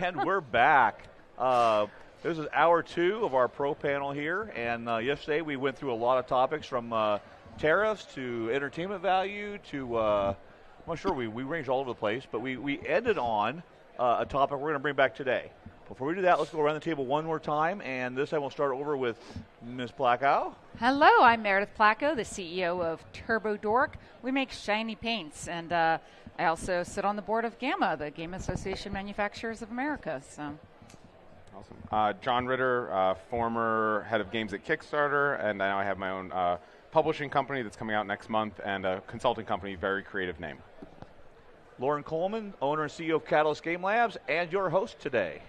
And we're back. This is hour 2 of our pro panel here, and yesterday we went through a lot of topics from tariffs to entertainment value to, I'm not sure, we ranged all over the place, but we ended on a topic we're going to bring back today. Before we do that, let's go around the table one more time, and this time we'll start over with Ms. Placko. Hello, I'm Meredith Placko, the CEO of TurboDork. We make shiny paints, and I also sit on the board of GAMA, the Game Association Manufacturers of America. So. Awesome. Jon Ritter, former head of games at Kickstarter, and now I have my own publishing company that's coming out next month, and a consulting company, very creative name. Loren Coleman, owner and CEO of catalystgamelabs, and your host today.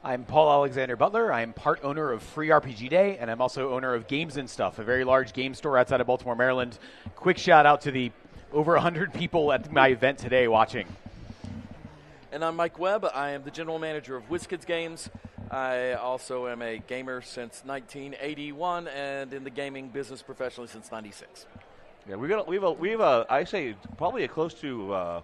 I'm Paul Alexander Butler. I'm part owner of Free RPG Day, and I'm also owner of Games and Stuff, a very large game store outside of Baltimore, Maryland. Quick shout out to the over 100 people at my event today watching. And I'm Mike Webb. I am the general manager of WizKids Games. I also am a gamer since 1981 and in the gaming business professionally since 96. Yeah, we have a I say probably a close to.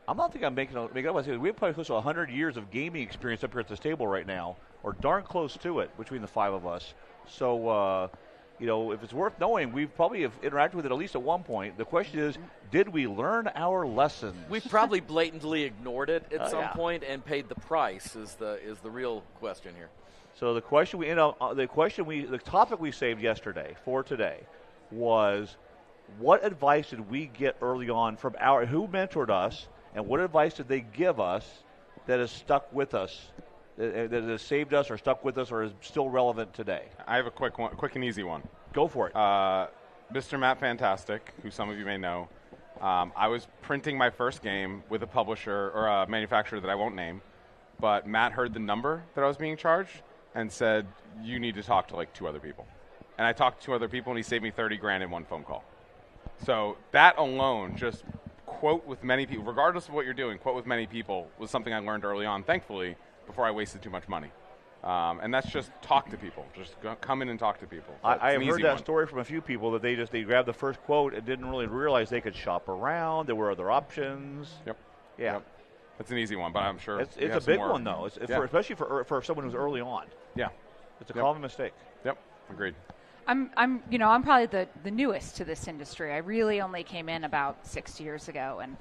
I'm not thinking I'm making up. I say we have probably close to 100 years of gaming experience up here at this table right now, or darn close to it between the 5 of us. So, if it's worth knowing, we probably have interacted with it at least at one point. The question is, did we learn our lessons? We've probably blatantly ignored it at some point and paid the price. Is the real question here. So the topic we saved yesterday for today was, what advice did we get early on from who mentored us? And what advice did they give us that has stuck with us, that has saved us or stuck with us or is still relevant today? I have a quick and easy one. Go for it. Mr. Matt Fantastic, who some of you may know, I was printing my first game with a publisher or a manufacturer that I won't name, but Matt heard the number that I was being charged and said, you need to talk to like 2 other people. And I talked to 2 other people, and he saved me $30,000 in one phone call. So that alone, just quote with many people, regardless of what you're doing, quote with many people was something I learned early on, thankfully, before I wasted too much money. And that's just talk to people. Just come in and talk to people. So I have heard that story from a few people that they grabbed the first quote and didn't really realize they could shop around. There were other options. Yep. Yeah. Yep. It's an easy one, but I'm sure it's a big one though. Especially for someone who's early on. Yeah. It's a common mistake. Yep. Agreed. I'm probably the newest to this industry. I really only came in about 6 years ago, and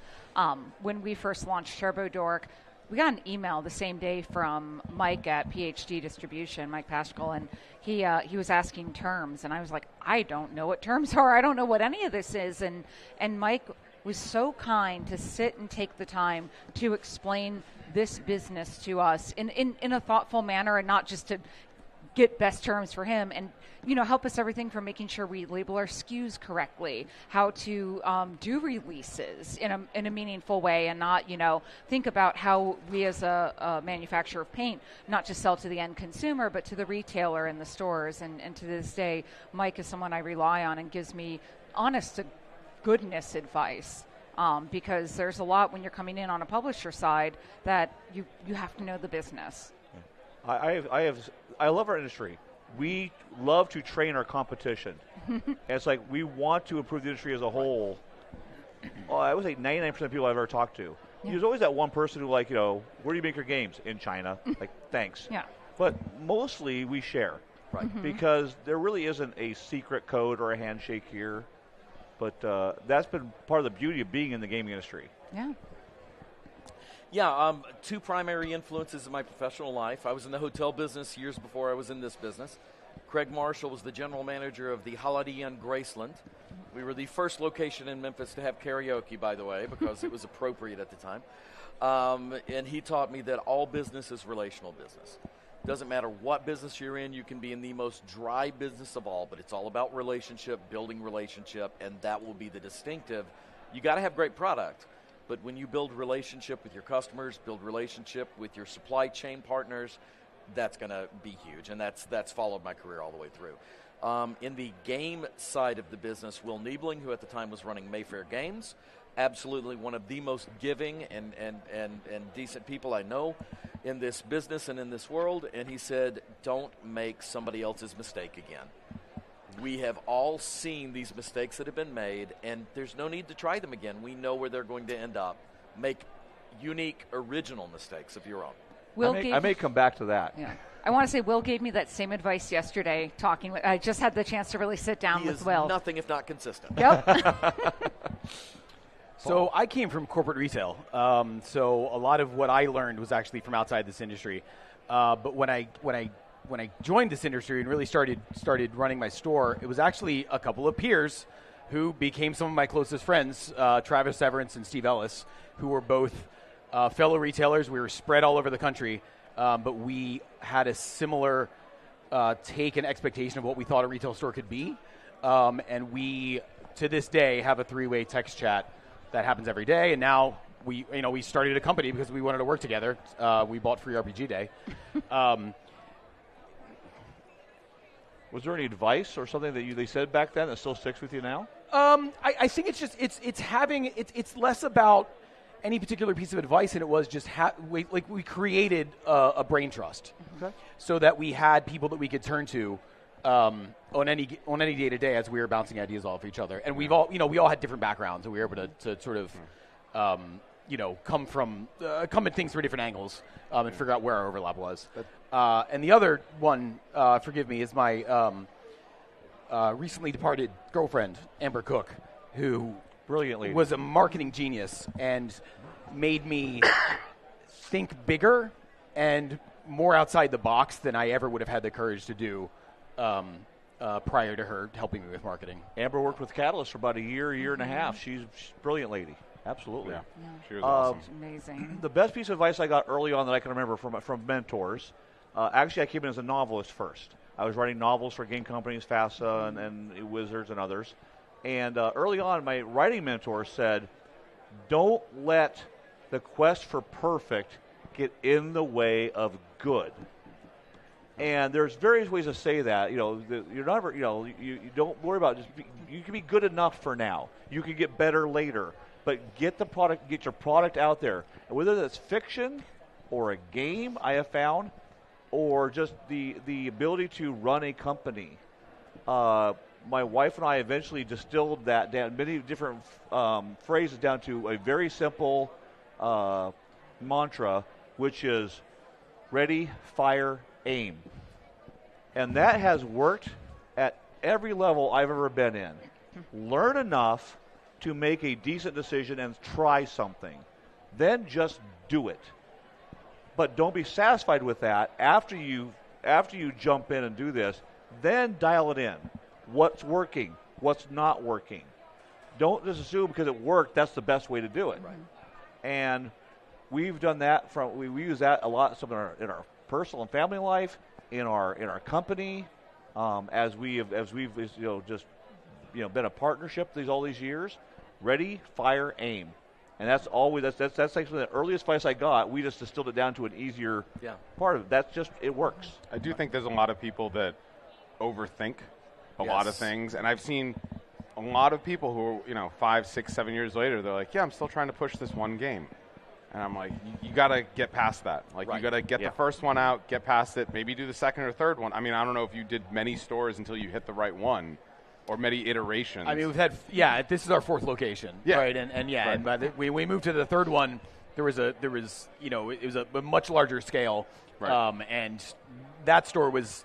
when we first launched TurboDork, we got an email the same day from Mike at PhD Distribution, Mike Paschal, and he was asking terms, and I was like, I don't know what terms are. I don't know what any of this is, and Mike was so kind to sit and take the time to explain this business to us in a thoughtful manner, and not just to get best terms for him, and help us everything from making sure we label our SKUs correctly, how to do releases in a meaningful way, and not think about how we as a manufacturer of paint not just sell to the end consumer but to the retailer and the stores. And to this day, Mike is someone I rely on and gives me honest to goodness advice. Because there's a lot when you're coming in on a publisher side that you have to know the business. I love our industry. We love to train our competition. And it's like we want to improve the industry as a whole. I would say 99% of people I've ever talked to. Yeah. There's always that one person who where do you make your games? In China. Thanks. Yeah. But mostly we share. Right. Mm-hmm. Because there really isn't a secret code or a handshake here. But that's been part of the beauty of being in the gaming industry. Yeah. Yeah, 2 primary influences in my professional life. I was in the hotel business years before I was in this business. Craig Marshall was the general manager of the Holiday Inn Graceland. We were the first location in Memphis to have karaoke, by the way, because it was appropriate at the time. And he taught me that all business is relational business. Doesn't matter what business you're in, you can be in the most dry business of all, but it's all about relationship, building relationship, and that will be the distinctive. You got to have great product. But when you build relationship with your customers, build relationship with your supply chain partners, that's going to be huge. And that's followed my career all the way through. In the game side of the business, Will Niebling, who at the time was running Mayfair Games, absolutely one of the most giving and decent people I know in this business and in this world. And he said, don't make somebody else's mistake again. We have all seen these mistakes that have been made, and there's no need to try them again. We know where they're going to end up. Make unique, original mistakes of your own. I may come back to that. Yeah. I want to say Will gave me that same advice yesterday. I just had the chance to really sit down with Will. Nothing if not consistent. Yep. So I came from corporate retail. So a lot of what I learned was actually from outside this industry. But when I joined this industry and really started running my store, it was actually a couple of peers who became some of my closest friends, Travis Severance and Steve Ellis, who were both fellow retailers. We were spread all over the country, but we had a similar take and expectation of what we thought a retail store could be. And we, to this day, have a three-way text chat that happens every day. And now we started a company because we wanted to work together. We bought Free RPG Day. Was there any advice or something that they said back then that still sticks with you now? I think it's just it's less about any particular piece of advice than it was just we created a brain trust, so that we had people that we could turn to on any day to day as we were bouncing ideas off each other. And we all had different backgrounds, and we were able to sort of come at things from different angles and figure out where our overlap was. And the other one, forgive me, is my recently departed girlfriend, Amber Cook, who brilliantly was a marketing genius and made me think bigger and more outside the box than I ever would have had the courage to do prior to her helping me with marketing. Amber worked with Catalyst for about a year and a half. She's a brilliant lady. Absolutely. Yeah. She was awesome. Amazing. The best piece of advice I got early on that I can remember from mentors, actually I came in as a novelist first. I was writing novels for game companies, FASA and Wizards and others. And early on, my writing mentor said, don't let the quest for perfect get in the way of good. And there's various ways to say that. You're never, you don't worry about you can be good enough for now. You can get better later. But get your product out there. And whether that's fiction or a game, I have found, or just the ability to run a company. My wife and I eventually distilled that down, many different phrases down to a very simple mantra, which is ready, fire, aim. And that has worked at every level I've ever been in. Learn enough to make a decent decision and try something. Then just do it. But don't be satisfied with that. After you jump in and do this, then dial it in. What's working? What's not working? Don't just assume because it worked, that's the best way to do it. Right. And we've done that we use that a lot in our personal and family life, in our company, as we've just been a partnership all these years. Ready, fire, aim. And that's always that's actually the earliest advice I got. We just distilled it down to an easier part of it. That's just, it works. I do think there's a lot of people that overthink a lot of things, and I've seen a lot of people who 5, 6, 7 years later, they're like, yeah, I'm still trying to push this one game. And I'm like, you got to get past that. You got to get the first one out, get past it, maybe do the second or third one. I mean, I don't know if you did many stores until you hit the right one. Or many iterations. I mean, we've had this is our fourth location, right? And by we moved to the third one. It was a much larger scale, and that store was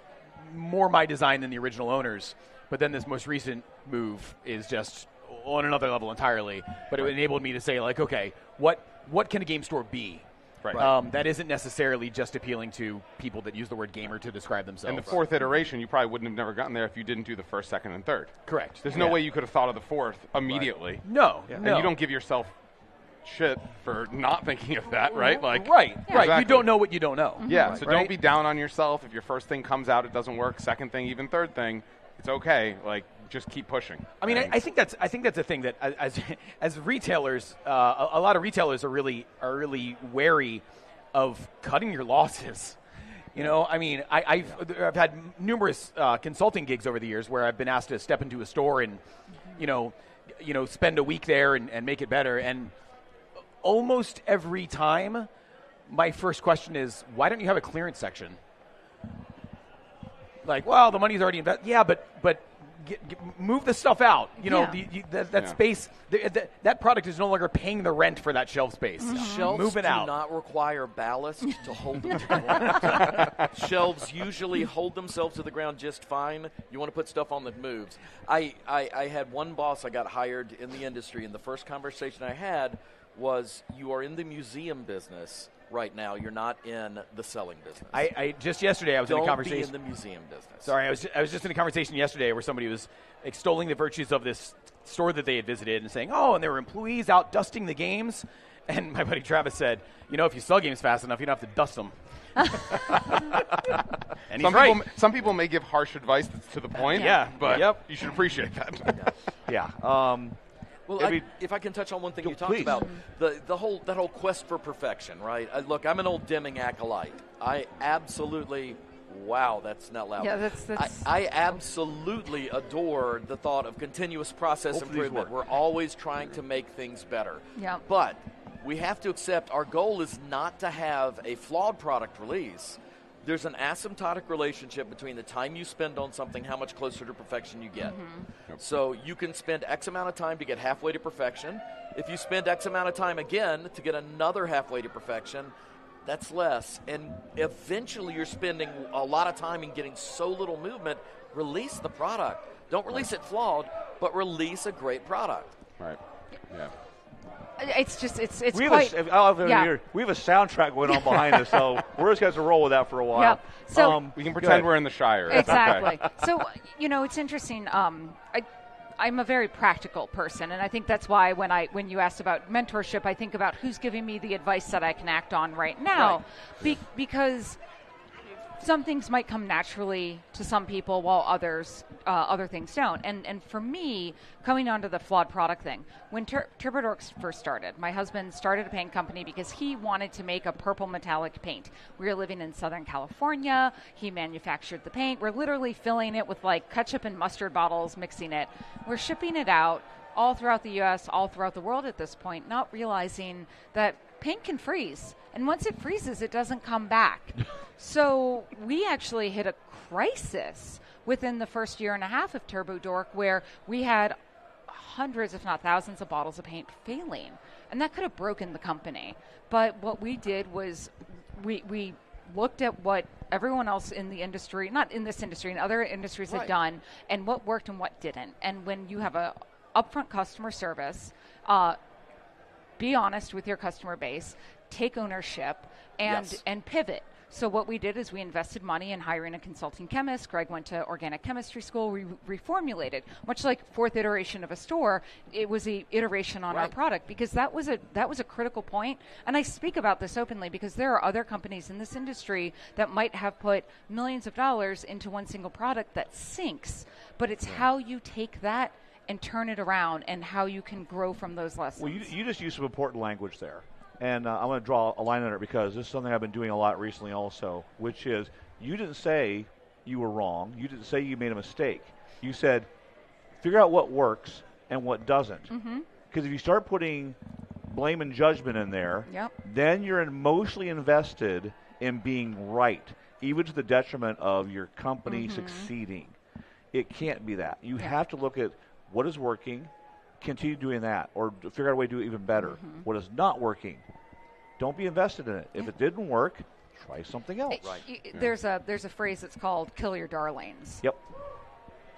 more my design than the original owners. But then this most recent move is just on another level entirely. But it enabled me to say, okay, what can a game store be? Right. That isn't necessarily just appealing to people that use the word gamer to describe themselves. And the fourth iteration, you probably wouldn't have never gotten there if you didn't do the first, second, and third. Correct. There's no way you could have thought of the fourth immediately. Right. No. And you don't give yourself shit for not thinking of that, right? Right. You don't know what you don't know. Mm-hmm. Yeah, so don't be down on yourself. If your first thing comes out, it doesn't work. Second thing, even third thing, it's okay. Just keep pushing. I mean, I think that's a thing that as retailers, a lot of retailers are really wary of cutting your losses. I mean, I've had numerous consulting gigs over the years where I've been asked to step into a store and, spend a week there and make it better. And almost every time, my first question is, why don't you have a clearance section? like, well, the money's already invested. Yeah, but move the stuff out. You know, that space, that product is no longer paying the rent for that shelf space. Shelves Move it do out. not require ballast to hold them to the ground. Shelves usually hold themselves to the ground just fine. You want to put stuff on that moves. I had one boss I got hired in the industry, and the first conversation I had was, you are in the museum business right now. You're not in the selling business. I just yesterday I was in a conversation. Don't be in the museum business. Sorry, I was just in a conversation yesterday where somebody was extolling the virtues of this store that they had visited and saying, oh, and there were employees out dusting the games. And my buddy Travis said, you know, if you sell games fast enough, you don't have to dust them. And he's right. Some people may give harsh advice that's to the point, but you should appreciate that. Well, if I can touch on one thing you talked about, that whole quest for perfection, right? Look, I'm an old Deming acolyte. I absolutely, wow, that's not loud. Yeah, that's I absolutely adore the thought of continuous process improvement. We're always trying to make things better. Yeah. But we have to accept our goal is not to have a flawed product release. There's an asymptotic relationship between the time you spend on something, how much closer to perfection you get. So you can spend X amount of time to get halfway to perfection. If you spend X amount of time again to get another halfway to perfection, that's less. And eventually you're spending a lot of time in getting so little movement. Release the product. Don't release it flawed, but release a great product. Right. Yeah. It's just it's we quite. have we have a soundtrack going on behind us, so we're just going to roll with that for a while. Yeah. So we can pretend we're in the Shire. Exactly. So it's interesting. I'm a very practical person, and I think that's why when you asked about mentorship, I think about who's giving me the advice that I can act on right now, because some things might come naturally to some people while other things don't. And for me, coming onto the flawed product thing, when TurboDorks first started, my husband started a paint company because he wanted to make a purple metallic paint. We were living in Southern California. He manufactured the paint. We're literally filling it with like ketchup and mustard bottles, mixing it. We're shipping it out all throughout the U.S., all throughout the world at this point, not realizing that paint can freeze. And once it freezes, it doesn't come back. So we actually hit a crisis within the first year and a half of TurboDork where we had hundreds, if not thousands, of bottles of paint failing. And that could have broken the company. But what we did was we looked at what everyone else in the industry, not in this industry, in other industries had done, and what worked and what didn't. And when you have a upfront customer service, be honest with your customer base, take ownership, and pivot. So what we did is we invested money in hiring a consulting chemist. Greg went to organic chemistry school. We reformulated, much like fourth iteration of a store. It was a iteration on our product because that was a critical point. And I speak about this openly because there are other companies in this industry that might have put millions of dollars into one single product that sinks. But it's how you take that and turn it around and how you can grow from those lessons. Well, you just used some important language there. And I'm going to draw a line under it because this is something I've been doing a lot recently also, which is you didn't say you were wrong. You didn't say you made a mistake. You said figure out what works and what doesn't. Because if you start putting blame and judgment in there, then you're emotionally invested in being right, even to the detriment of your company succeeding. It can't be that. You have to look at what is working, continue doing that, or figure out a way to do it even better. What is not working, don't be invested in it. If it didn't work, try something else. There's a phrase that's called "kill your darlings." Yep.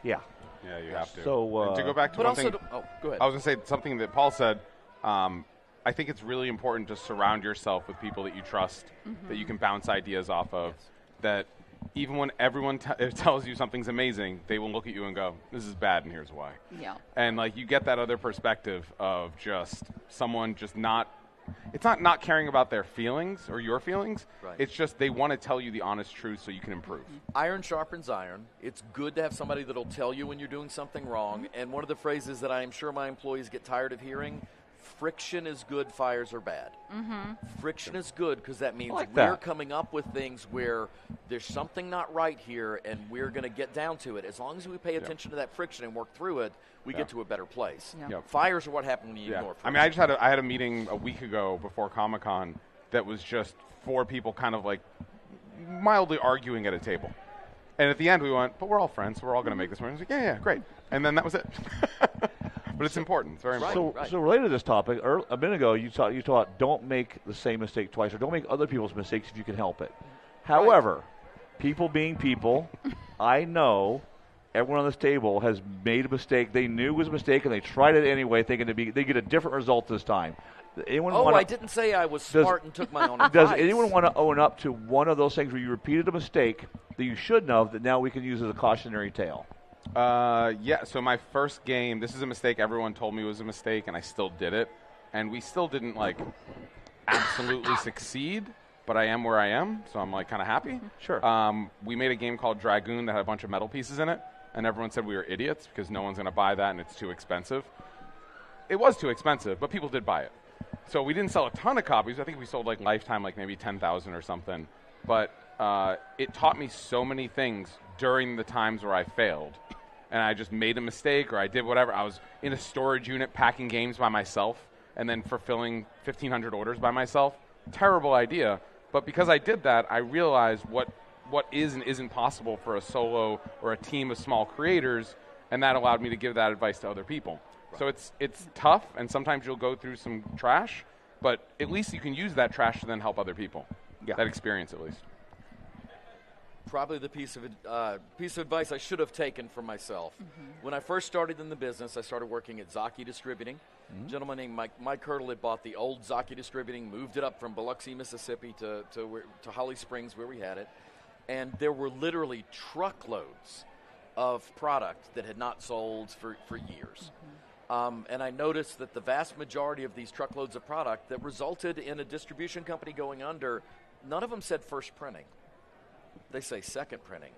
Yeah. Yeah, you have to. So to go back to one thing, go ahead. I was going to say something that Paul said. I think it's really important to surround yourself with people that you trust, that you can bounce ideas off of. That even when everyone tells you something's amazing, they will look at you and go, "This is bad, and here's why." Yeah. And like you get that other perspective of just someone just not. It's not caring about their feelings or your feelings. It's just they want to tell you the honest truth so you can improve. Iron sharpens iron. It's good to have somebody that'll tell you when you're doing something wrong. And one of the phrases that I am sure my employees get tired of hearing: friction is good, fires are bad. Friction is good because that means we're coming up with things where there's something not right here and we're going to get down to it. As long as we pay attention to that friction and work through it, we get to a better place. Fires are what happen when you ignore friction. I mean, I had a meeting a week ago before Comic-Con that was just four people kind of like mildly arguing at a table. And at the end, we went, but we're all friends, so we're all going to make this one. I was like, yeah, great. And then that was it. But it's important. It's very important. So related to this topic, a minute ago, you taught don't make the same mistake twice, or don't make other people's mistakes if you can help it. However, people being people, I know everyone on this table has made a mistake they knew was a mistake, and they tried it anyway, thinking they get a different result this time. I didn't say I was smart and took my own advice. Does anyone want to own up to one of those things where you repeated a mistake that you should know that now we can use as a cautionary tale? Yeah, so my first game, this is a mistake everyone told me was a mistake, and I still did it. And we still didn't, absolutely succeed, but I am where I am, so I'm, kind of happy. Sure. We made a game called Dragoon that had a bunch of metal pieces in it, and everyone said we were idiots because no one's going to buy that and it's too expensive. It was too expensive, but people did buy it. So we didn't sell a ton of copies. I think we sold, lifetime, maybe 10,000 or something. But it taught me so many things during the times where I failed. And I just made a mistake or I did whatever. I was in a storage unit packing games by myself and then fulfilling 1,500 orders by myself. Terrible idea. But because I did that, I realized what is and isn't possible for a solo or a team of small creators, and that allowed me to give that advice to other people. Right. So it's tough, and sometimes you'll go through some trash, but at least you can use that trash to then help other people. Yeah. That experience, at least. Probably the piece of advice I should have taken for myself. Mm-hmm. When I first started in the business, I started working at Zaki Distributing. Mm-hmm. A gentleman named Mike Hurdle had bought the old Zaki Distributing, moved it up from Biloxi, Mississippi to Holly Springs where we had it. And there were literally truckloads of product that had not sold for years. Mm-hmm. And I noticed that the vast majority of these truckloads of product that resulted in a distribution company going under, none of them said first printing. They say second printing,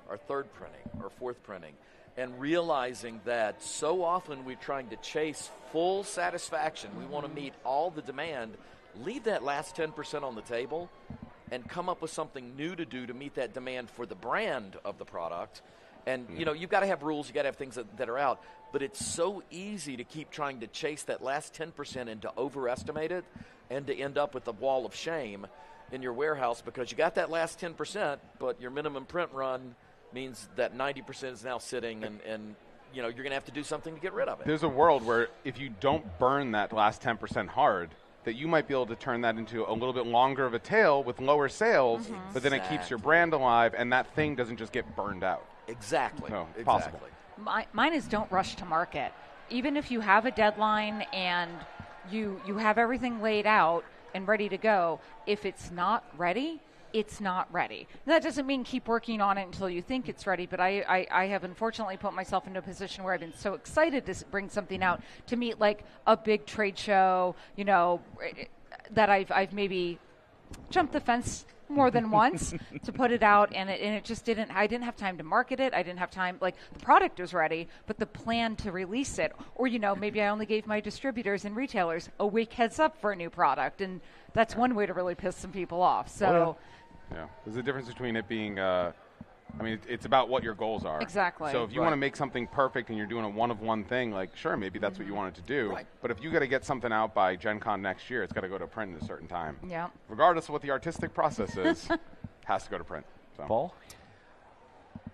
or third printing, or fourth printing. And realizing that so often we're trying to chase full satisfaction, we want to meet all the demand, leave that last 10% on the table and come up with something new to do to meet that demand for the brand of the product. And, you've got to have rules, you've got to have things that are out, but it's so easy to keep trying to chase that last 10% and to overestimate it and to end up with a wall of shame in your warehouse because you got that last 10%, but your minimum print run means that 90% is now sitting and you're going to have to do something to get rid of it. There's a world where if you don't burn that last 10% hard, that you might be able to turn that into a little bit longer of a tail with lower sales, but then it keeps your brand alive and that thing doesn't just get burned out. Exactly. So, exactly. Possible. Mine is don't rush to market. Even if you have a deadline and you have everything laid out and ready to go, if it's not ready, it's not ready. That doesn't mean keep working on it until you think it's ready, but I have unfortunately put myself into a position where I've been so excited to bring something out to meet a big trade show, that I've maybe jumped the fence more than once to put it out, and it just I didn't have time to market it. I didn't have time, the product was ready, but the plan to release it, or, maybe I only gave my distributors and retailers a week heads up for a new product, and that's one way to really piss some people off. So, yeah, there's a difference between it being, it's about what your goals are. Exactly. So if you want to make something perfect and you're doing a one-of-one thing, sure, maybe that's what you wanted to do. Right. But if you got to get something out by Gen Con next year, it's got to go to print at a certain time. Yeah. Regardless of what the artistic process is, has to go to print. So. Paul?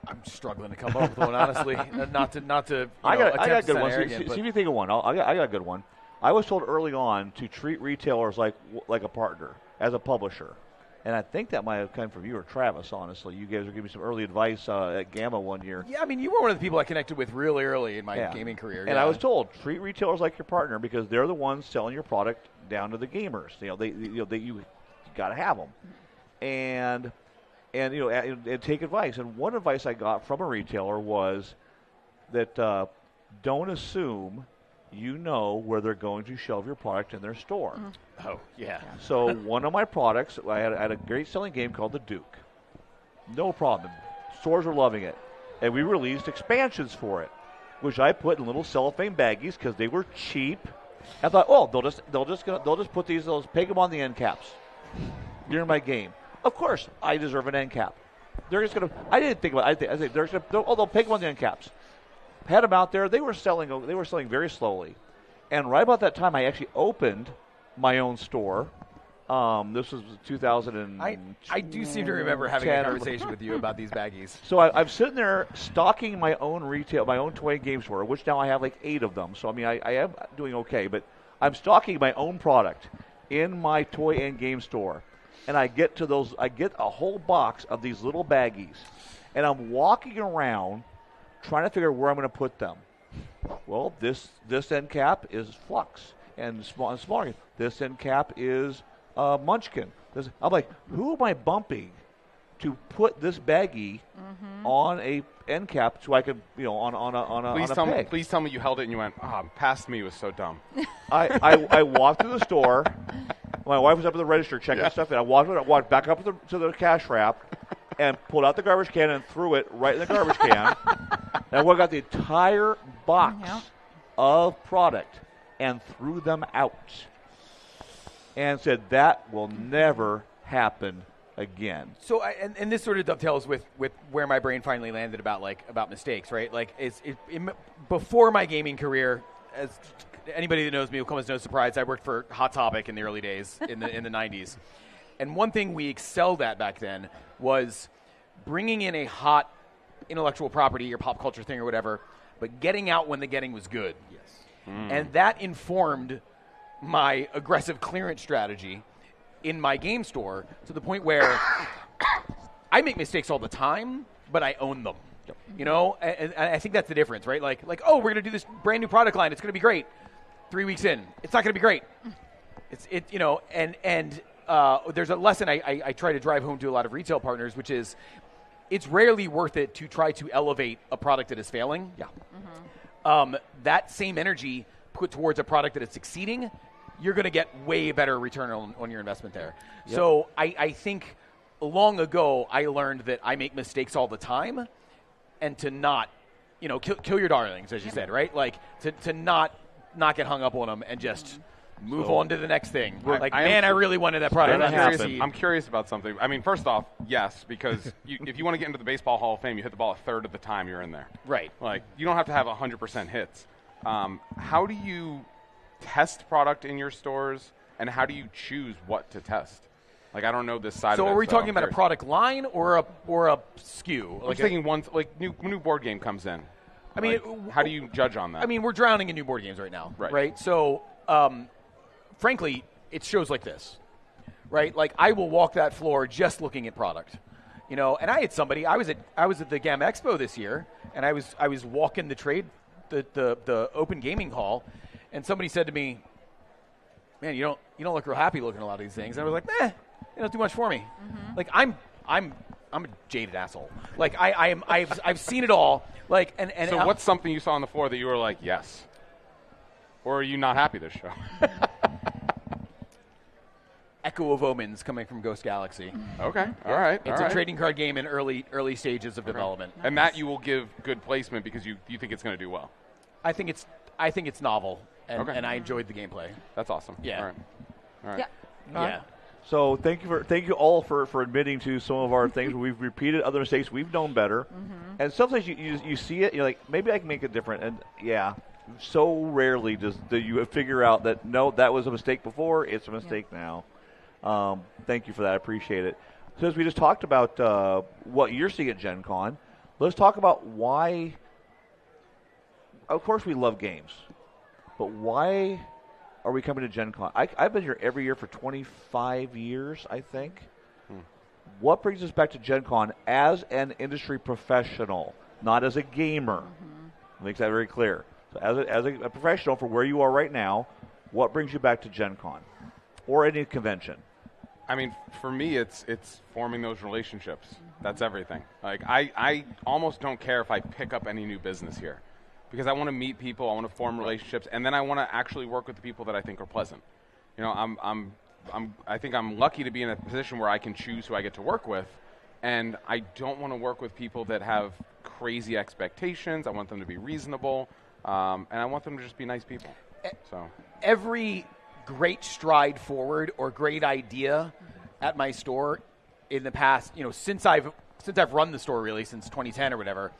I'm struggling to come up with one, honestly. not to. I got good ones. See if you think of one. I got a good one. I was told early on to treat retailers like a partner, as a publisher. And I think that might have come from you or Travis, honestly. You guys were giving me some early advice at Gamma one year. Yeah, you were one of the people I connected with really early in my gaming career. And I was told, treat retailers like your partner because they're the ones selling your product down to the gamers. You got to have them. And take advice. And one advice I got from a retailer was that don't assume you know where they're going to shelve your product in their store. Oh, yeah. So one of my products, I had a great selling game called The Duke. No problem. Stores were loving it. And we released expansions for it, which I put in little cellophane baggies because they were cheap. I thought, they'll just put they'll peg them on the end caps during my game. Of course, I deserve an end cap. They're just gonna. I didn't think about it. I think they'll peg them on the end caps. Had them out there. They were selling very slowly. And right about that time, I actually opened my own store This was 2000. I do seem to remember having a conversation with you about these baggies. So I'm sitting there stocking my own toy and game store, which now I have like 8 of them. So I mean, I am doing okay, but I'm stocking my own product in my toy and game store, and I get a whole box of these little baggies, and I'm walking around trying to figure out where I'm going to put them. Well, this end cap is Flux, and smaller. This end cap is Munchkin. I'm like, who am I bumping to put this baggie on a end cap so I could, on a peg? Please tell me you held it and you went, past me was so dumb. I walked through the store. My wife was up at the register checking stuff in. I walked back up to the cash wrap and pulled out the garbage can and threw it right in the garbage can. And I got the entire box of product and threw them out. And said, that will never happen again. So, and this sort of dovetails with where my brain finally landed about mistakes, right? Like, before my gaming career, as anybody that knows me will come as no surprise, I worked for Hot Topic in the early days, in the 90s. And one thing we excelled at back then was bringing in a hot intellectual property or pop culture thing or whatever, but getting out when the getting was good. Yes. And that informed my aggressive clearance strategy in my game store to the point where I make mistakes all the time, but I own them. And I think that's the difference, right? Like, oh, we're going to do this brand new product line. It's going to be great. 3 weeks in, it's not going to be great. There's a lesson I try to drive home to a lot of retail partners, which is it's rarely worth it to try to elevate a product that is failing. Yeah. That same energy put towards a product that is succeeding, you're going to get way better return on your investment there. Yep. So I think long ago I learned that I make mistakes all the time, and to not, kill your darlings, as you said, right? Like to not get hung up on them and just move on to the next thing. I really wanted that product. I'm curious about something. I mean, first off, yes, because if you want to get into the Baseball Hall of Fame, you hit the ball a third of the time you're in there. Right. Like, you don't have to have 100% hits. How do you test product in your stores, and how do you choose what to test? Like, I don't know this side of it. So are we talking about a product line or a SKU? I'm thinking new board game comes in. I mean, how do you judge on that? I mean, we're drowning in new board games right now, right? So, frankly, it's shows like this, right? Like, I will walk that floor just looking at product, and I had somebody. I was at the Gamma Expo this year, and I was walking the open gaming hall, and somebody said to me, "Man, you don't look real happy looking at a lot of these things." And I was like, they don't do much for me. Mm-hmm. Like, I'm a jaded asshole. Like, I've seen it all. Like, and so what's something you saw on the floor that you were like, yes? Or are you not happy this show? Echo of Omens coming from Ghost Galaxy. Okay, all right. It's a trading card game in early stages of development. Nice. And that you will give good placement because you think it's going to do well. I think it's novel, and I enjoyed the gameplay. That's awesome. Yeah. All right. Yeah. Yeah. So thank you all for admitting to some of our things. We've repeated other mistakes. We've known better. Mm-hmm. And sometimes you see it, you're like, maybe I can make it different. And so rarely do you figure out that, no, that was a mistake before, it's a mistake now. Thank you for that. I appreciate it. Since we just talked about what you're seeing at Gen Con, let's talk about why. Of course we love games, but why are we coming to Gen Con? I've been here every year for 25 years, I think. What brings us back to Gen Con as an industry professional, not as a gamer? Makes that very clear. So as a professional for where you are right now, what brings you back to Gen Con or any convention? I mean, for me, it's forming those relationships. That's everything. Like, I almost don't care if I pick up any new business here, because I want to meet people, I want to form relationships, and then I want to actually work with the people that I think are pleasant. I think I'm lucky to be in a position where I can choose who I get to work with, and I don't want to work with people that have crazy expectations. I want them to be reasonable, and I want them to just be nice people. So every great stride forward or great idea at my store in the past, since I've run the store really since 2010 or whatever,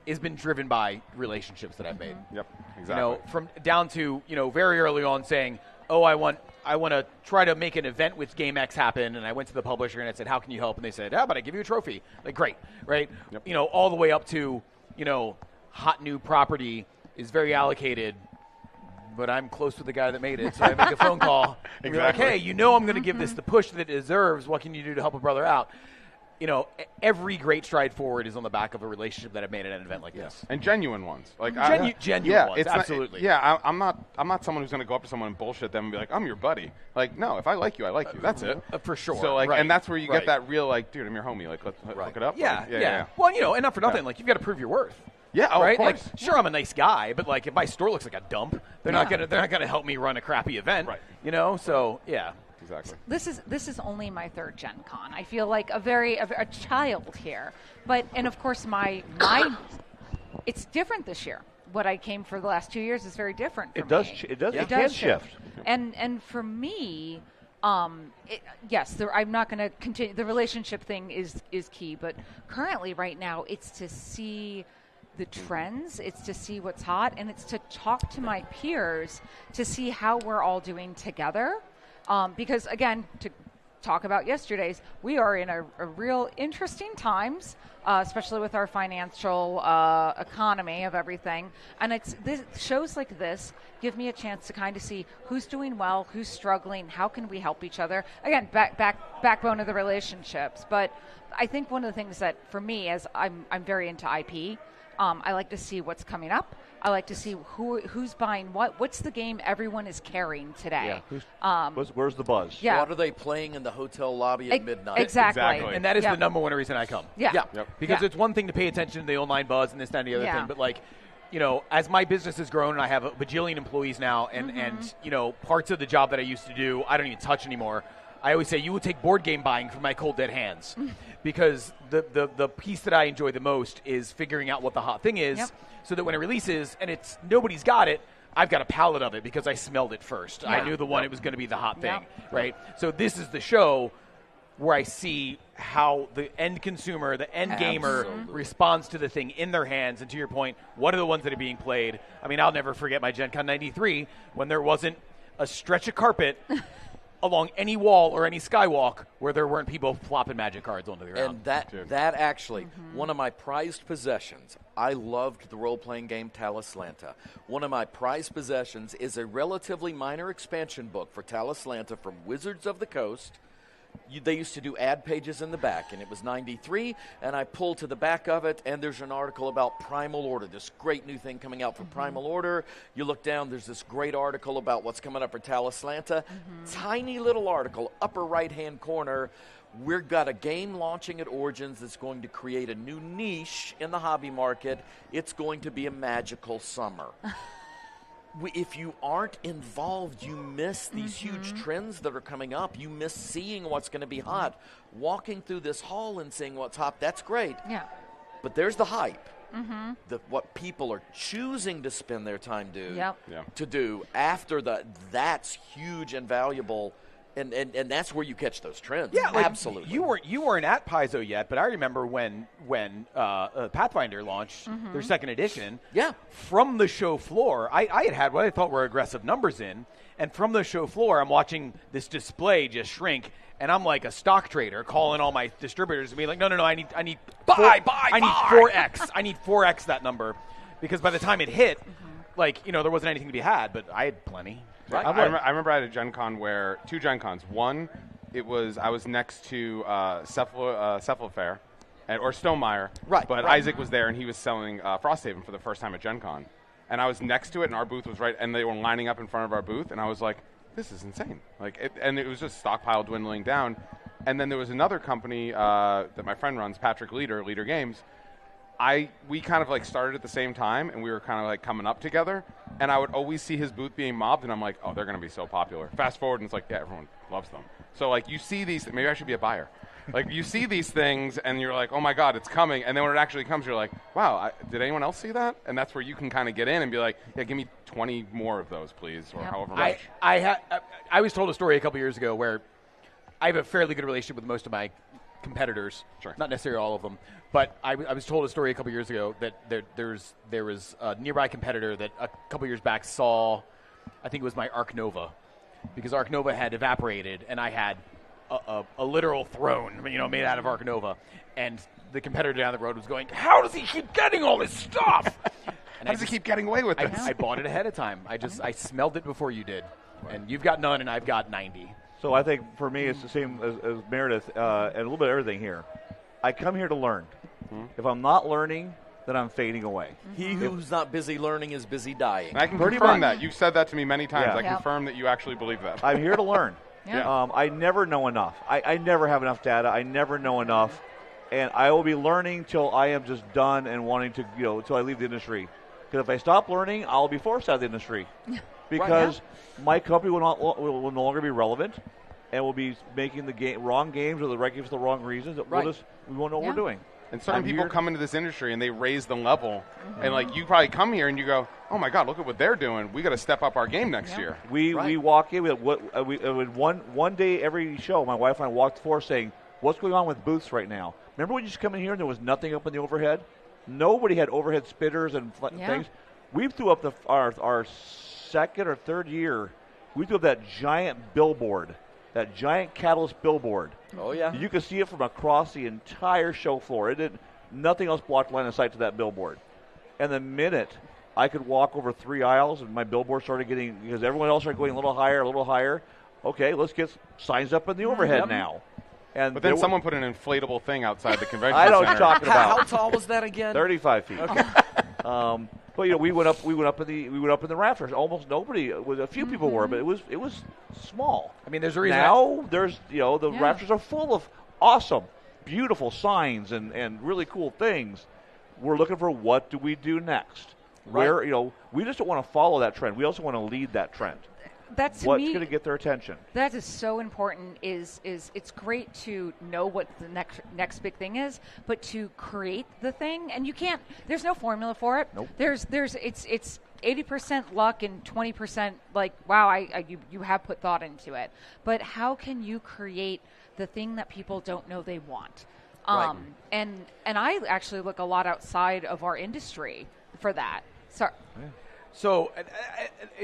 has been driven by relationships that I've made. Yep, exactly. From down to very early on saying, oh, I want to try to make an event with GameX happen, and I went to the publisher and I said, how can you help? And they said, but I give you a trophy. Like, great, right? Yep. All the way up to, hot new property is very allocated, but I'm close with the guy that made it, so I make a phone call. And you're like, hey, I'm going to give this the push that it deserves. What can you do to help a brother out? Every great stride forward is on the back of a relationship that I've made at an event like this. And genuine ones. Like genuine ones, absolutely. I'm not someone who's going to go up to someone and bullshit them and be like, I'm your buddy. Like, no, if I like you, I like you. That's it. For sure. So, right. and that's where you get that real, like, dude, I'm your homie. Like, let's hook it up. Yeah, like, yeah. Well, and not for nothing. Like, you've got to prove your worth. Yeah, right. Of course. Like, sure, I'm a nice guy, but like, if my store looks like a dump, they're not gonna help me run a crappy event. Right. So yeah. Exactly. This is only my third Gen Con. I feel like a child here, and of course my it's different this year. What I came for the last 2 years is very different. For It does shift. And for me, yes, I'm not going to continue. The relationship thing is key, but currently, right now, it's to see the trends, it's to see what's hot, and it's to talk to my peers to see how we're all doing together. Because, again, to talk about yesterday's, we are in a real interesting times, especially with our financial economy of everything. And shows like this give me a chance to kind of see who's doing well, who's struggling, how can we help each other. Again, backbone of the relationships. But I think one of the things that, for me, as I'm very into IP, I like to see what's coming up. I like to see who's buying what. What's the game everyone is carrying today? Yeah. Where's the buzz? Yeah. What are they playing in the hotel lobby at midnight? Exactly. And that is the number one reason I come. Yeah. Yep. Because it's one thing to pay attention to the online buzz and this, that, and the other thing, but like, as my business has grown and I have a bajillion employees now, and parts of the job that I used to do, I don't even touch anymore. I always say, you will take board game buying from my cold dead hands, because the piece that I enjoy the most is figuring out what the hot thing is, so that when it releases and nobody's got it, I've got a palette of it because I smelled it first. I knew the one it was going to be the hot thing, right? So this is the show where I see how the end consumer, the end gamer, responds to the thing in their hands. And to your point, what are the ones that are being played? I mean, I'll never forget my Gen Con 93 when there wasn't a stretch of carpet along any wall or any skywalk where there weren't people flopping magic cards onto the ground. And that actually, one of my prized possessions, I loved the role-playing game Talislanta. One of my prized possessions is a relatively minor expansion book for Talislanta from Wizards of the Coast. They used to do ad pages in the back, and it was 93, and I pulled to the back of it, and there's an article about Primal Order, this great new thing coming out from Primal Order. You look down, there's this great article about what's coming up for Talislanta. Tiny little article, upper right-hand corner. We've got a game launching at Origins that's going to create a new niche in the hobby market. It's going to be a magical summer. If you aren't involved, you miss these huge trends that are coming up. You miss seeing what's going to be hot. Walking through this hall and seeing what's hot, that's great. Yeah. But there's the hype. What people are choosing to spend their time to do after that's huge and valuable. And that's where you catch those trends. Yeah, like, absolutely. You weren't at Paizo yet, but I remember when Pathfinder launched their second edition. Yeah. From the show floor, I had what I thought were aggressive numbers in, and from the show floor, I'm watching this display just shrink, and I'm like a stock trader calling all my distributors and being like, no, I need buy. 4x. I need 4x that number, because by the time it hit, there wasn't anything to be had, but I had plenty. Right. I remember I had a Gen Con where 2 Gen Cons. One, I was next to Cephalofair or Stonemeyer. Right. But Isaac was there and he was selling Frosthaven for the first time at Gen Con. And I was next to it and our booth was right, and they were lining up in front of our booth, and I was like, this is insane. And it was just stockpile dwindling down. And then there was another company that my friend runs, Patrick Leader Games. We kind of started at the same time, and we were kind of coming up together, and I would always see his booth being mobbed, and I'm like, oh, they're going to be so popular. Fast forward, and it's like, yeah, everyone loves them. So you see these, maybe I should be a buyer. You see these things, and you're like, oh my God, it's coming, and then when it actually comes, you're like, wow, did anyone else see that? And that's where you can kind of get in and be like, yeah, give me 20 more of those, please, or however much. I was told a story a couple years ago where I have a fairly good relationship with most of my competitors, not necessarily all of them, but I was told a story a couple years ago that there was a nearby competitor that a couple years back saw, I think it was my Arc Nova, because Ark Nova had evaporated, and I had a literal throne, made out of Ark Nova, and the competitor down the road was going, "How does he keep getting all this stuff?" And How does he keep getting away with this? I bought it ahead of time. I smelled it before you did, and you've got none, and I've got 90. So I think for me it's the same as Meredith and a little bit of everything here. I come here to learn. If I'm not learning, then I'm fading away. He who's not busy learning is busy dying. And I can Pretty confirm much. that. You've said that to me many times. Yeah. I confirm that you actually believe that. I'm here to learn. Yeah. I never know enough. I never have enough data. I never know enough. And I will be learning till I am just done and wanting to, till I leave the industry. Because if I stop learning, I'll be forced out of the industry. Because my company will no longer be relevant, and we'll be making the wrong games or the right games for the wrong reasons. Right. We won't know what we're doing. And certain I'm people here- come into this industry and they raise the level. And, like, you probably come here and you go, oh, my God, look at what they're doing. We got to step up our game next year. We walk in with one day every show. My wife and I walked the floor saying, "What's going on with booths right now?" Remember when you just come in here and there was nothing up in the overhead? Nobody had overhead spitters and things. We threw up our second or third year. We threw up that giant billboard, that giant Catalyst billboard. Oh, yeah. You could see it from across the entire show floor. Nothing else blocked line of sight to that billboard. And the minute I could walk over 3 aisles and my billboard started getting, because everyone else started going a little higher. Okay, let's get signs up in the overhead now. And But then someone put an inflatable thing outside the convention I know what center. you're talking about. How tall was that again? 35 feet. Okay. But we went up in the rafters. Almost nobody. A few people were, but it was small. I mean, there's a reason. Now there's the rafters are full of awesome, beautiful signs and really cool things. We're looking for what do we do next. Right. Where we just don't want to follow that trend. We also want to lead that trend. That's to What's me, going to get their attention? That is so important. Is it's great to know what the next big thing is, but to create the thing, and you can't. There's no formula for it. Nope. It's 80% luck and 20% like wow, you have put thought into it. But how can you create the thing that people don't know they want? Right. And I actually look a lot outside of our industry for that. So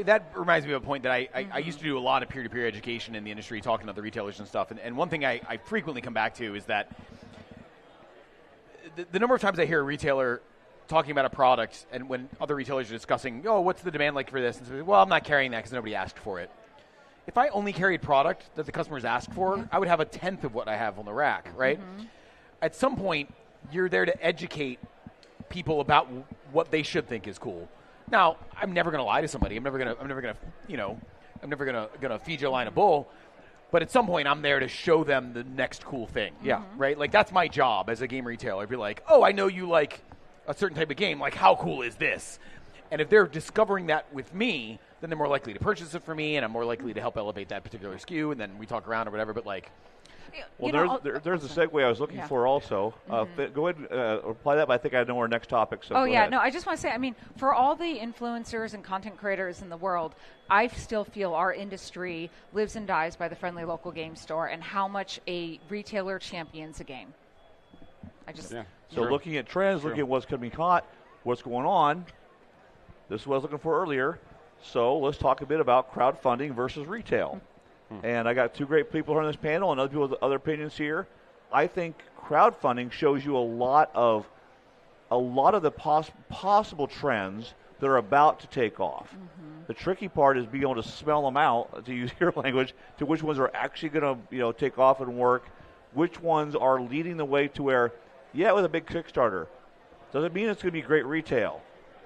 that reminds me of a point that I used to do a lot of peer-to-peer education in the industry, talking to other retailers and stuff. And one thing I frequently come back to is that the number of times I hear a retailer talking about a product, and when other retailers are discussing, what's the demand like for this? And so, well, I'm not carrying that because nobody asked for it. If I only carried product that the customers asked for, I would have a tenth of what I have on the rack, right? At some point, you're there to educate people about what they should think is cool. Now, I'm never going to lie to somebody. I'm never going to feed you a line of bull. But at some point, I'm there to show them the next cool thing. Yeah. Right? Like, that's my job as a game retailer. I'd be like, oh, I know you like a certain type of game. Like, how cool is this? And if they're discovering that with me, then they're more likely to purchase it from me, and I'm more likely to help elevate that particular SKU, and then we talk around or whatever. But, like... Well, there's the segue I was looking for also. Go ahead and reply that, but I think I know our next topic. So I just want to say, I mean, for all the influencers and content creators in the world, I still feel our industry lives and dies by the friendly local game store and how much a retailer champions a game. So looking at trends, looking at what's going to be hot, what's going on, this is what I was looking for earlier. So let's talk a bit about crowdfunding versus retail. And I got two great people on this panel and other people with other opinions here. I think crowdfunding shows you a lot of the possible trends that are about to take off. The tricky part is being able to smell them out, to use your language, to which ones are actually going to take off and work, which ones are leading the way to where, it was a big Kickstarter. Doesn't mean it's going to be great retail,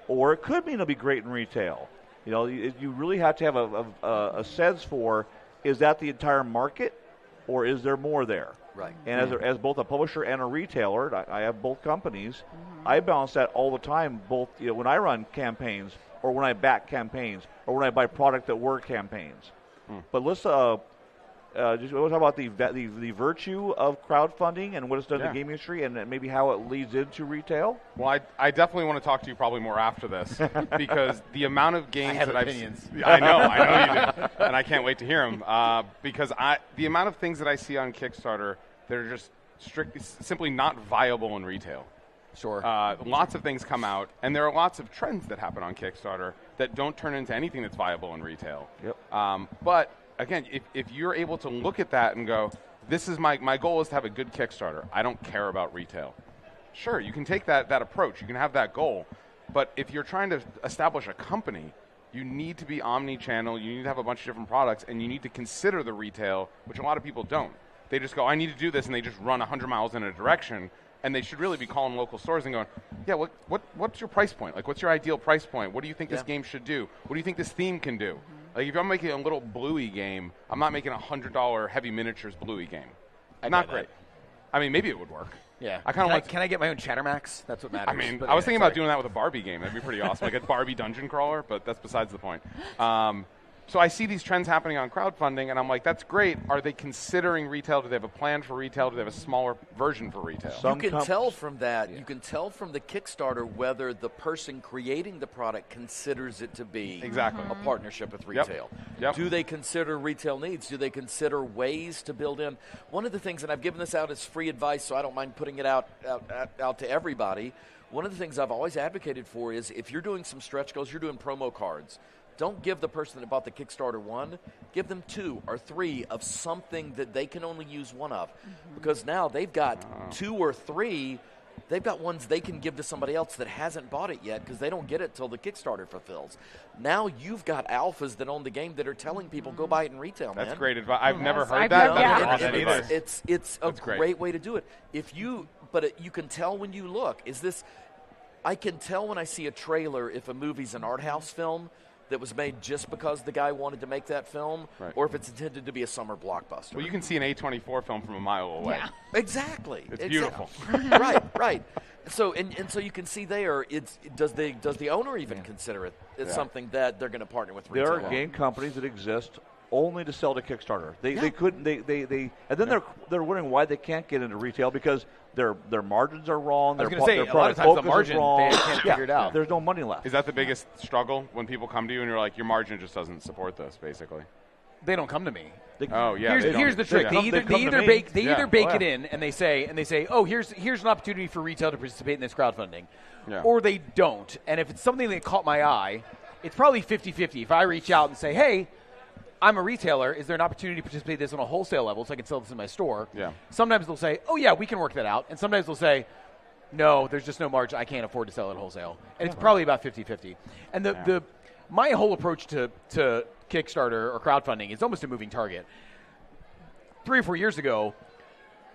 or it could mean it'll be great in retail. You really have to have a sense for, is that the entire market, or is there more there? Right. And as both a publisher and a retailer, I have both companies. I balance that all the time, both when I run campaigns, or when I back campaigns, or when I buy product that were campaigns. But let's just talk about the virtue of crowdfunding and what it's done in the gaming industry, and maybe how it leads into retail. Well, I definitely want to talk to you probably more after this because the amount of games I have that opinions. I know you do, and I can't wait to hear them because the amount of things that I see on Kickstarter that are just simply not viable in retail. Sure. Lots of things come out, and there are lots of trends that happen on Kickstarter that don't turn into anything that's viable in retail. Yep. But again, if you're able to look at that and go, this is my goal is to have a good Kickstarter. I don't care about retail. Sure, you can take that approach. You can have that goal. But if you're trying to establish a company, you need to be omni-channel. You need to have a bunch of different products, and you need to consider the retail, which a lot of people don't. They just go, I need to do this, and they just run 100 miles in a direction. And they should really be calling local stores and going, yeah, what's your price point? Like, what's your ideal price point? What do you think this game should do? What do you think this theme can do? Like, if I'm making a little Bluey game, I'm not making a $100 heavy miniatures Bluey game. Not great. I mean, maybe it would work. Yeah. Can I get my own Chattermax? That's what matters. I mean, I was thinking about doing that with a Barbie game. That'd be pretty awesome. Like a Barbie dungeon crawler, but that's besides the point. So I see these trends happening on crowdfunding, and I'm like, that's great. Are they considering retail? Do they have a plan for retail? Do they have a smaller version for retail? You can tell from that. Yeah. You can tell from the Kickstarter whether the person creating the product considers it to be a partnership with retail. Yep. Do they consider retail needs? Do they consider ways to build in? One of the things, and I've given this out as free advice, so I don't mind putting it out to everybody. One of the things I've always advocated for is if you're doing some stretch goals, you're doing promo cards. Don't give the person that bought the Kickstarter one, give them 2 or 3 of something that they can only use one of. Because now they've got 2 or 3, they've got ones they can give to somebody else that hasn't bought it yet because they don't get it till the Kickstarter fulfills. Now you've got alphas that own the game that are telling people, go buy it in retail, man. That's great advice. I've never heard that. It's a great way to do it. You can tell when you look. I can tell when I see a trailer if a movie's an art house film that was made just because the guy wanted to make that film, or if it's intended to be a summer blockbuster. Well, you can see an A24 film from a mile away. Yeah. Exactly. It's beautiful. Right. So so you can see there. Does the owner even consider it? It's something that they're going to partner with retail. There are game companies that exist only to sell to Kickstarter. They couldn't. They and then they're wondering why they can't get into retail because their margins are wrong. I was going to say, a lot of times the margin, they can't figure it out. There's no money left. Is that the biggest struggle when people come to you and you're like, your margin just doesn't support this, basically? They don't come to me. Here's the trick. They either bake it in and they say, oh, here's an opportunity for retail to participate in this crowdfunding, or they don't. And if it's something that caught my eye, it's probably 50-50. If I reach out and say, hey, I'm a retailer. Is there an opportunity to participate in this on a wholesale level so I can sell this in my store? Yeah. Sometimes they'll say, oh, yeah, we can work that out. And sometimes they'll say, no, there's just no margin. I can't afford to sell it wholesale. And it's probably about 50-50. And my whole approach to Kickstarter or crowdfunding is almost a moving target. 3 or 4 years ago,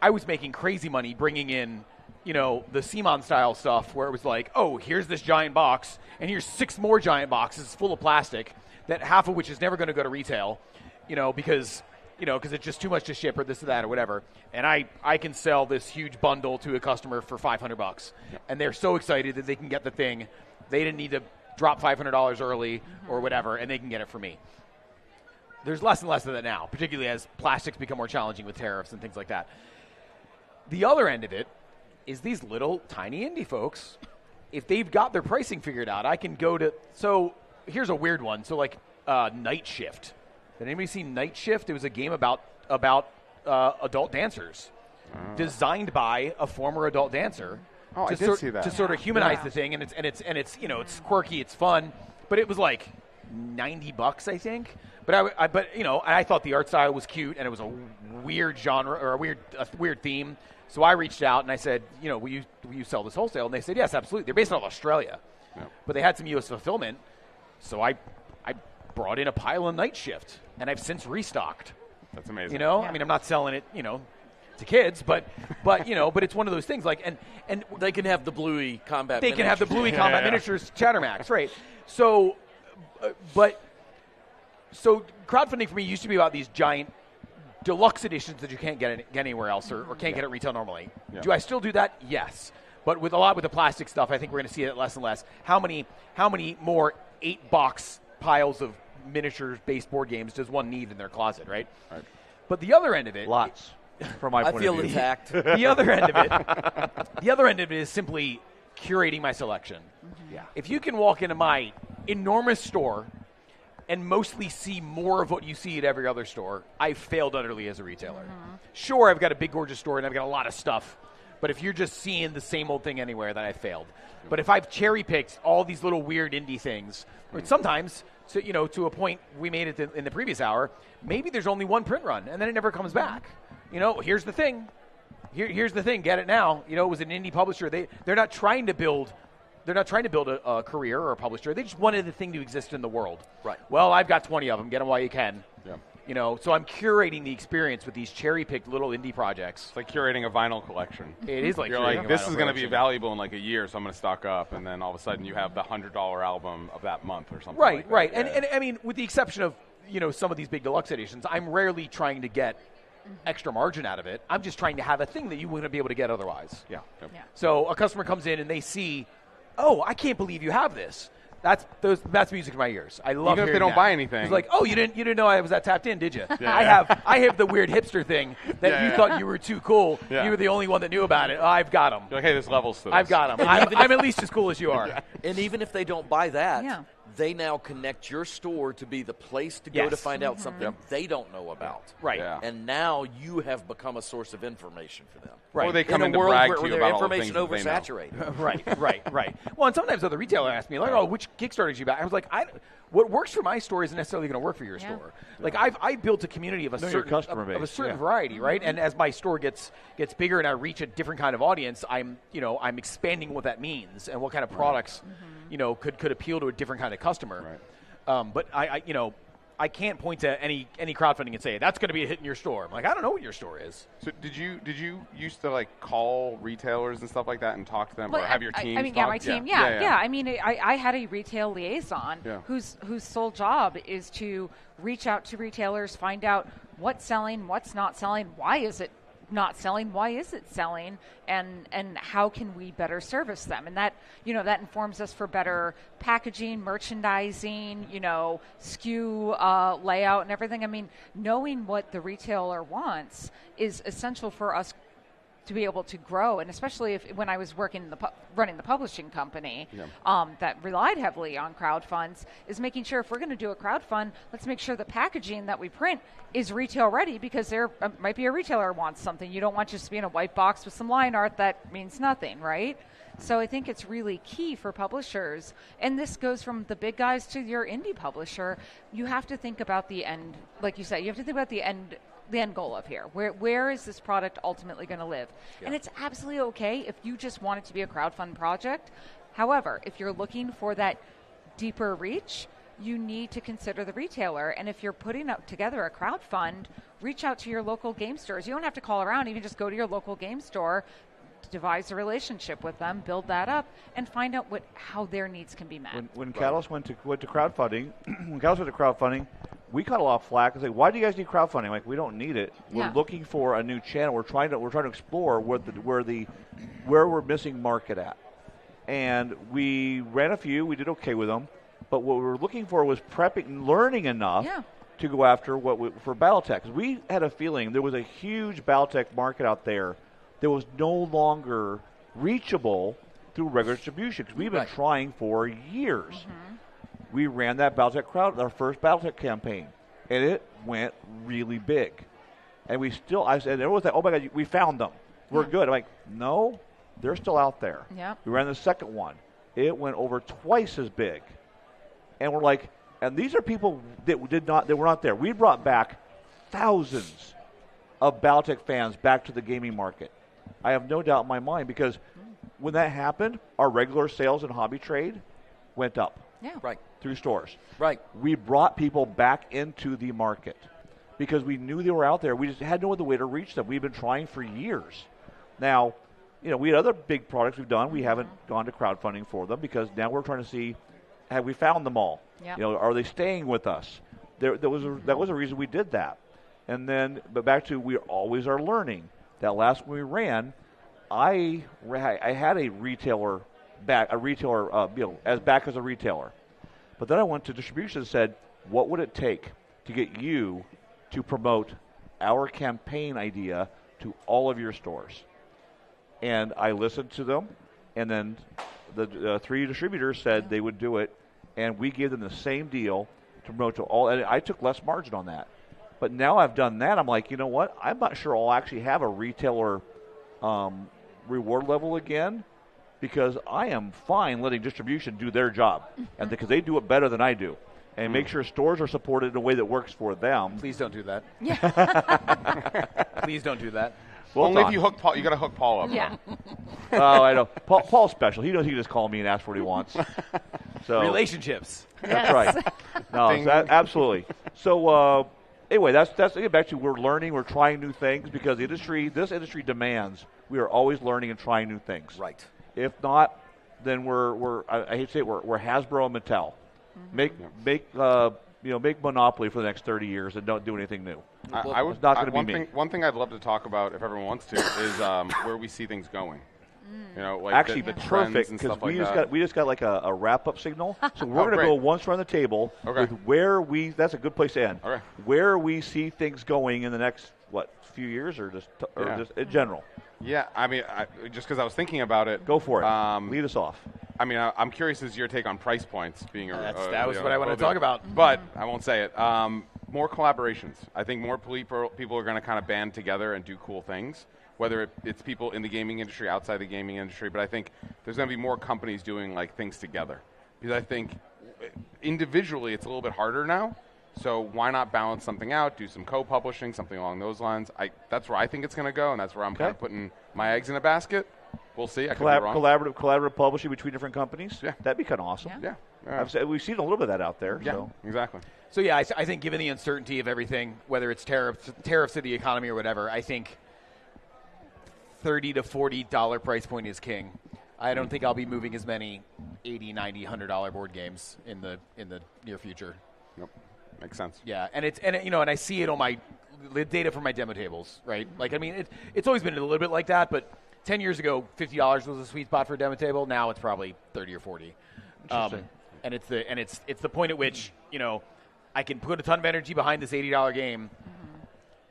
I was making crazy money bringing in, the Simon style stuff where it was like, oh, here's this giant box, and here's 6 more giant boxes full of plastic, that half of which is never going to go to retail, because it's just too much to ship or this or that or whatever. And I can sell this huge bundle to a customer for $500, and they're so excited that they can get the thing. They didn't need to drop $500 early or whatever, and they can get it for me. There's less and less of that now, particularly as plastics become more challenging with tariffs and things like that. The other end of it is these little tiny indie folks. If they've got their pricing figured out, I can go to – so here's a weird one. So like Night Shift. Did anybody see Night Shift? It was a game about adult dancers designed by a former adult dancer. Oh, I did see that. To sort of humanize the thing, and it's it's quirky, it's fun, but it was like $90, I think. But I thought the art style was cute, and it was a weird genre or a weird theme. So I reached out and I said, will you sell this wholesale? And they said, yes, absolutely. They're based out of Australia, but they had some U.S. fulfillment. So I brought in a pile of Night Shift, and I've since restocked. That's amazing. I mean, I'm not selling it, to kids, but it's one of those things. Like, and they can have the Bluey combat. They can have the Bluey combat miniatures Chattermax, right? So, so crowdfunding for me used to be about these giant deluxe editions that you can't get anywhere else or can't get at retail normally. Yeah. Do I still do that? Yes. But with the plastic stuff, I think we're going to see it less and less. How many more 8-box piles of miniatures-based board games does one need in their closet, right? But the other end of it, lots. From my point of view, I feel attacked. The other end of it is simply curating my selection. Yeah. If you can walk into my enormous store and mostly see more of what you see at every other store, I failed utterly as a retailer. Sure, I've got a big, gorgeous store and I've got a lot of stuff. But if you're just seeing the same old thing anywhere, then I failed. But if I've cherry-picked all these little weird indie things, or sometimes So, to a point we made it in the previous hour, maybe there's only one print run, and then it never comes back. Here's the thing. Here's the thing. Get it now. It was an indie publisher. They're not trying to build. They're not trying to build a career or a publisher. They just wanted the thing to exist in the world. Right. Well, I've got 20 of them. Get them while you can. Yeah. So I'm curating the experience with these cherry-picked little indie projects. It's like curating a vinyl collection. It is like You're curating like, a this vinyl is going to be collection. valuable in like a year, so I'm going to stock up, and then all of a sudden you have the $100 album of that month or something. Right, like that. right. Yeah. And I mean, with the exception of some of these big deluxe editions, I'm rarely trying to get extra margin out of it. I'm just trying to have a thing that you wouldn't be able to get otherwise. Yeah. So a customer comes in and they see, oh, I can't believe you have this. That's music in my ears. I love Even if hearing they don't that. buy anything. It's like, oh, you didn't know I was that tapped in, did you? Yeah. I have the weird hipster thing that you thought you were too cool. Yeah. You were the only one that knew about it. Oh, I've got them. You're like, hey, there's levels to this. I've got them. I'm at least as cool as you are. And even if they don't buy that, Yeah. they now connect your store to be the place to go to Yes. find out something they don't know about. Right. Yeah. And now you have become a source of information for them. Right. Or they come in in a to world brag where to you their about all the information things that they know. oversaturated. Right. Well, and sometimes other retailer asks me, like, oh, which Kickstarters you back? I was like, what works for my store isn't necessarily going to work for your store. Like, I built a community of a Know your certain customer of a base. certain Yeah. variety, right? And as my store gets bigger and I reach a different kind of audience, I'm expanding what that means and what kind of products, could appeal to a different kind of customer. Right. But I can't point to any crowdfunding and say that's going to be a hit in your store. I'm like, I don't know what your store is. So did you used to like call retailers and stuff like that and talk to them, Well, or have your team? I mean, yeah, my team. Yeah. I mean, I had a retail liaison Yeah. whose sole job is to reach out to retailers, find out what's selling, what's not selling, why is it not selling, why is it selling, and how can we better service them? And that that informs us for better packaging, merchandising, SKU layout and everything. I mean, knowing what the retailer wants is essential for us to be able to grow, and especially when I was working in running the publishing company that relied heavily on crowdfunds, is making sure if we're going to do a crowdfund, let's make sure the packaging that we print is retail ready, because there might be a retailer who wants something. You don't want just to be in a white box with some line art that means nothing, right? So I think it's really key for publishers, and this goes from the big guys to your indie publisher. You have to think about the end, like you said, you have to think about the end goal of here. Where is this product ultimately going to live? Yeah. And it's absolutely okay if you just want it to be a crowdfund project. However, if you're looking for that deeper reach, you need to consider the retailer. And if you're putting up together a crowdfund, reach out to your local game stores. You don't have to call around. You can just go to your local game store, devise a relationship with them, build that up, and find out how their needs can be met. When Catalyst went to crowdfunding, we got a lot of flack and say, "Why do you guys need crowdfunding?" Like, we don't need it. We're looking for a new channel. We're trying to explore where we're missing market at, and we ran a few. We did okay with them, but what we were looking for was learning enough to go after for BattleTech. 'Cause we had a feeling there was a huge BattleTech market out there that was no longer reachable through regular distribution, because we've been trying for years. Mm-hmm. We ran that BattleTech our first BattleTech campaign, and it went really big. And I said, there was that, oh my God, we found them. We're good. I'm like, no, they're still out there. Yeah. We ran the second one. It went over twice as big. And we're like, and these are people that were not there. We brought back thousands of BattleTech fans back to the gaming market. I have no doubt in my mind, because when that happened, our regular sales and hobby trade went up. Yeah. Right. Through stores. Right. We brought people back into the market because we knew they were out there. We just had no other way to reach them. We've been trying for years. Now, we had other big products we've done. We haven't gone to crowdfunding for them, because now we're trying to see, have we found them all? Yep. Are they staying with us? That was a reason we did that. And then, but back to, we always are learning. That last one we ran, I had a retailer back, as a retailer. But then I went to distribution and said, what would it take to get you to promote our campaign idea to all of your stores? And I listened to them, and then the three distributors said they would do it, and we gave them the same deal to promote to all, and I took less margin on that. But now I've done that, I'm like, you know what? I'm not sure I'll actually have a retailer reward level again, because I am fine letting distribution do their job, and because they do it better than I do. and make sure stores are supported in a way that works for them. Please don't do that. Yeah. Please don't do that. We'll Only talk. if you hook Paul. You got to hook Paul up. Yeah. Oh, I know. Paul's special. He knows he can just call me and ask what he wants. So Relationships. that's right. No, Ding. absolutely. So anyway, that's to get back to we're learning, we're trying new things because this industry demands we are always learning and trying new things. Right. If not, then I hate to say it, we're Hasbro and Mattel. Make Monopoly for the next 30 years and don't do anything new. It's not gonna be me. One thing I'd love to talk about, if everyone wants to, is where we see things going. You know, like Actually, the perfect trends and because stuff like that. we just got like a wrap up signal. So we're going to great. go once around the table Okay. with where that's a good place to end. Okay. Where we see things going in the next few years or just in general. Yeah, I mean, just because I was thinking about it. Go for it. Lead us off. I mean, I'm curious as your take on price points being That was what I wanted to talk about. But I won't say it. More collaborations. I think more people are going to kind of band together and do cool things, whether it's people in the gaming industry, outside the gaming industry. But I think there's going to be more companies doing like things together. Because I think individually it's a little bit harder now. So why not balance something out, do some co-publishing, something along those lines. That's where I think it's going to go, and that's where I'm kind of putting my eggs in a basket. We'll see. I could be wrong. Collaborative publishing between different companies. Yeah. That'd be kind of awesome. Yeah. We've seen a little bit of that out there. Yeah, So. exactly. So yeah, I think given the uncertainty of everything, whether it's tariffs to the economy or whatever, I think $30 to $40 price point is king. I don't think I'll be moving as many $80, $90, $100 board games in the near future. Nope. Makes sense. Yeah, and I see it on my data from my demo tables, right? Like, I mean, it's always been a little bit like that, but 10 years ago, $50 was a sweet spot for a demo table. Now it's probably 30 or 40. Interesting. And it's the point at which I can put a ton of energy behind this $80 game.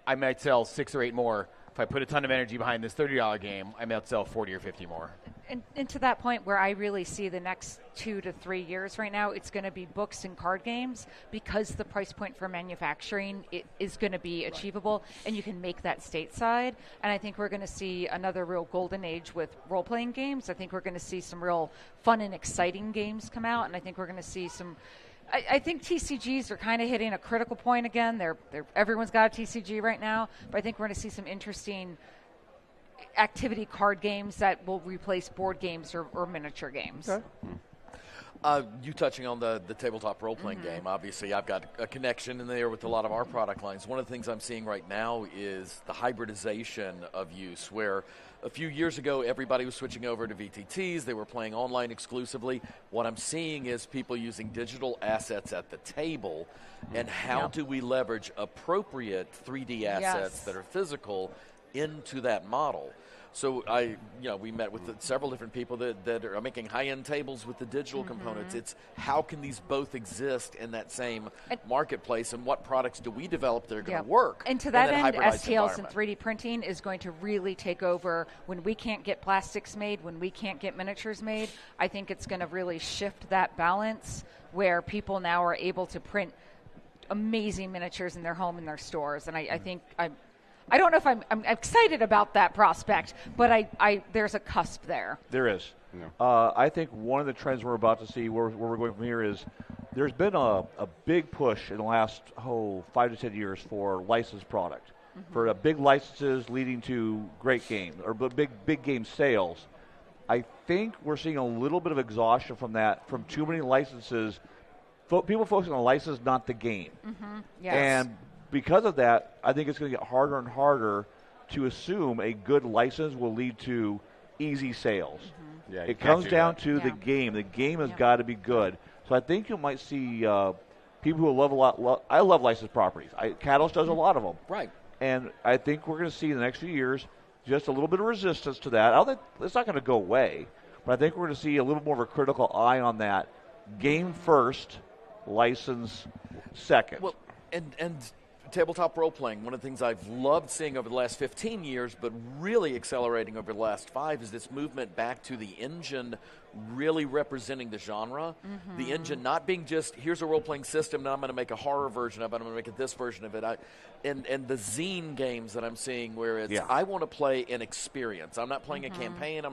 I might sell 6 or 8 more. If I put a ton of energy behind this $30 game, I might sell 40 or 50 more. And to that point where I really see the next 2 to 3 years right now, it's going to be books and card games because the price point for manufacturing is going to be achievable and you can make that stateside. And I think we're going to see another real golden age with role-playing games. I think we're going to see some real fun and exciting games come out, and I think we're going to see some I think TCGs are kind of hitting a critical point again. Everyone's got a TCG right now, but I think we're going to see some interesting activity card games that will replace board games or miniature games. Okay. You touching on the tabletop role-playing game, obviously I've got a connection in there with a lot of our product lines. One of the things I'm seeing right now is the hybridization of use, where a few years ago everybody was switching over to VTTs. They were playing online exclusively. What I'm seeing is people using digital assets at the table, and how do we leverage appropriate 3D assets that are physical into that model. So we met with several different people that are making high-end tables with the digital components. It's how can these both exist in that same marketplace, and what products do we develop that are going to work? And to that end, hybridized STLs and 3D printing is going to really take over when we can't get plastics made, when we can't get miniatures made. I think it's going to really shift that balance where people now are able to print amazing miniatures in their home and their stores. And I think I don't know if I'm excited about that prospect, but there's a cusp there. There is. Yeah. I think one of the trends we're about to see where we're going from here is there's been a big push in the last 5 to 10 years for licensed product, for big licenses leading to great games or big game sales. I think we're seeing a little bit of exhaustion from that, from too many licenses. People focusing on the license, not the game. Yes. And because of that, I think it's going to get harder and harder to assume a good license will lead to easy sales. Yeah, it comes down to the game. The game has got to be good. So I think you might see people who love a lot. I love licensed properties. Catalyst does a lot of them. Right. And I think we're going to see in the next few years just a little bit of resistance to that. I don't think it's not going to go away, but I think we're going to see a little more of a critical eye on that. Game first, license second. Well, and tabletop role-playing, one of the things I've loved seeing over the last 15 years, but really accelerating over the last 5, is this movement back to the engine really representing the genre. The engine not being just, here's a role-playing system, now I'm going to make a horror version of it, I'm going to make it this version of it. And the zine games that I'm seeing where it's, I want to play an experience. I'm not playing a campaign,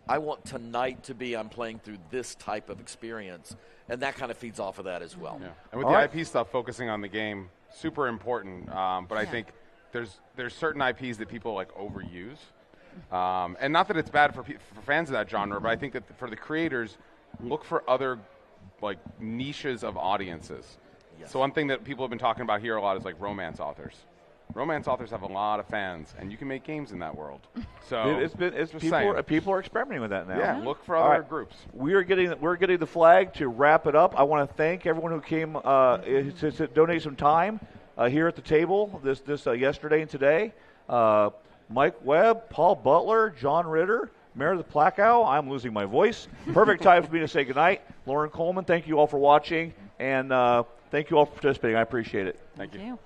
I want tonight to be, I'm playing through this type of experience. and that kind of feeds off of that as well. Yeah. And with All the right. IP stuff, focusing on the game, super important. But I think there's certain IPs that people like overuse, and not that it's bad for fans of that genre, but I think that for the creators, look for other like niches of audiences. Yes. So one thing that people have been talking about here a lot is like romance authors. Romance authors have a lot of fans, and you can make games in that world. So just saying. people are experimenting with that now. Yeah, look for All other right. groups. We're getting the flag to wrap it up. I want to thank everyone who came to donate some time here at the table this yesterday and today. Mike Webb, Paul Butler, Jon Ritter, Meredith Placko. I'm losing my voice. Perfect time for me to say goodnight. Loren Coleman, thank you all for watching, and thank you all for participating. I appreciate it. Thank you. Thank you.